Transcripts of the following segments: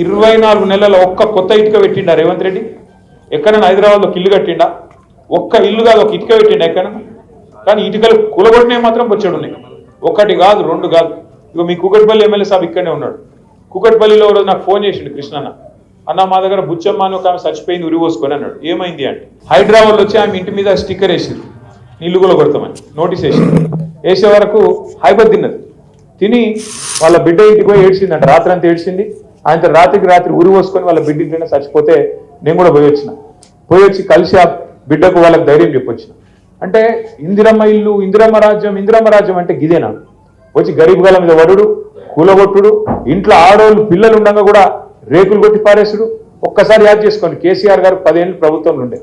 24 నెలల ఒక్క కొత్త ఇటుక పెట్టిండా రేవంత్ రెడ్డి? ఎక్కడైనా హైదరాబాద్లో ఇల్లు కట్టిండా? ఒక్క ఇల్లు కాదు, ఒక ఇటుక పెట్టిండా ఎక్కడైనా? కానీ ఇటుకలు కూలగొట్టినవి మాత్రం బొచ్చెడు ఉన్నాయి. ఒకటి కాదు, రెండు కాదు. ఇక మీ కూకట్పల్లి ఎమ్మెల్యే సాబ్ ఇక్కడనే ఉన్నాడు. కూకట్పల్లిలో రోజు నాకు ఫోన్ చేసిండు కృష్ణన్న, అన్న మా దగ్గర బుచ్చమ్మ అని ఒక ఆమె చచ్చిపోయింది, ఉరి పోసుకొని అన్నాడు. ఏమైంది అంటే హైదరాబాద్లో వచ్చి ఆమె ఇంటి మీద స్టిక్కర్ వేసిరు, నీళ్లు కూడా కొడతామని నోటీస్ వేసింది. వేసే వరకు హైబత్ తిన్నది. తిని వాళ్ళ బిడ్డ ఇంటికి పోయి ఏడ్చిందంట, రాత్రి అంతా ఏడ్చింది. ఆయన రాత్రికి రాత్రి ఉరి పోసుకొని వాళ్ళ బిడ్డ ఇంటినే చచ్చిపోతే నేను కూడా పోయి వచ్చి కలిసి ఆ బిడ్డకు వాళ్ళకి ధైర్యం చెప్పొచ్చిన. అంటే ఇందిరమ్మ ఇల్లు, ఇందిరమ్మ రాజ్యం అంటే గిదేనా? వచ్చి గరీబ్ గల మీద వడుడు, కూలగొట్టుడు, ఇంట్లో ఆడోళ్ళు పిల్లలు ఉండగా కూడా రేకులు కొట్టి పారేసుడు. ఒక్కసారి యాద్ చేసుకోండి, కేసీఆర్ గారు 10 ఏళ్ళు ప్రభుత్వంలో ఉండే,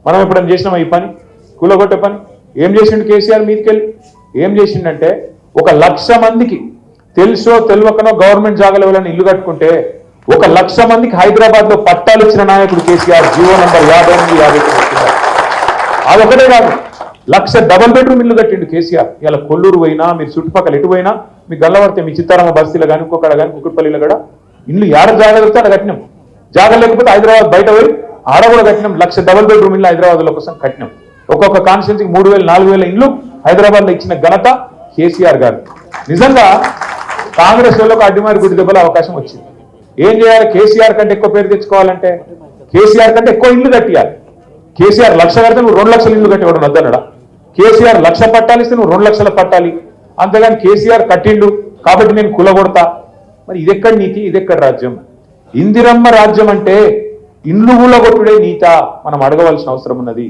మనం ఎప్పుడైనా చేసినామా ఈ పని? కూలగొట్టే పని ఏం చేసిండు కేసీఆర్? మీదకెళ్ళి ఏం చేసిండంటే 1,00,000 మందికి తెలుసో తెలియకనో గవర్నమెంట్ జాగాలో ఎవరైనా ఇల్లు కట్టుకుంటే 1,00,000 మందికి హైదరాబాద్ లో పట్టాలు ఇచ్చిన నాయకుడు కేసీఆర్. జీవో నంబర్ 58 అదొకటే కాదు, 1,00,000 డబల్ బెడ్రూమ్ ఇల్లు కట్టిండు కేసీఆర్. ఇలా కొల్లూరు పోయినా, మీరు చుట్టుపక్కల ఎటు పోయినా, మీ గల్లవర్తే, మీ చిత్తారామ బస్తీలో కానీ, ఇంకొకడ కానీ, కుక్కట్పల్లిలో కూడా ఇల్లు ఏడ జాగ్రత్త ఆడ కట్టినాం. జాగా లేకపోతే హైదరాబాద్ బయట పోయి ఆడ కూడా కట్టినాం. 1,00,000 డబల్ బెడ్రూమ్ ఇల్లు హైదరాబాద్లో కోసం కట్టినాం. ఒక్కొక్క కాన్స్టిట్యూన్సీకి 3,000, 4,000 ఇల్లు హైదరాబాద్ లో ఇచ్చిన ఘనత కేసీఆర్ గారు. నిజంగా కాంగ్రెస్ వాళ్ళకు అడ్డిమారి గుడి దెబ్బల అవకాశం వచ్చింది. ఏం చేయాలి? కేసీఆర్ కంటే ఎక్కువ పేరు తెచ్చుకోవాలంటే కేసీఆర్ కంటే ఎక్కువ ఇల్లు కట్టియాలి. కేసీఆర్ 1,00,000 కడితే నువ్వు 2,00,000 ఇల్లు కట్టేవాడు వద్దనడా? కేసీఆర్ 1,00,000 పట్టాలి ఇస్తే నువ్వు 2,00,000 పట్టాలి. అంతేగాని కేసీఆర్ కట్టిండు కాబట్టి నేను కులగొడతా, మరి ఇదెక్కడ నీతి, ఇదెక్కడ రాజ్యం? ఇందిరమ్మ రాజ్యం అంటే ఇండ్లు కూలగొట్టుడే నీతా మనం అడగవలసిన అవసరం ఉన్నది.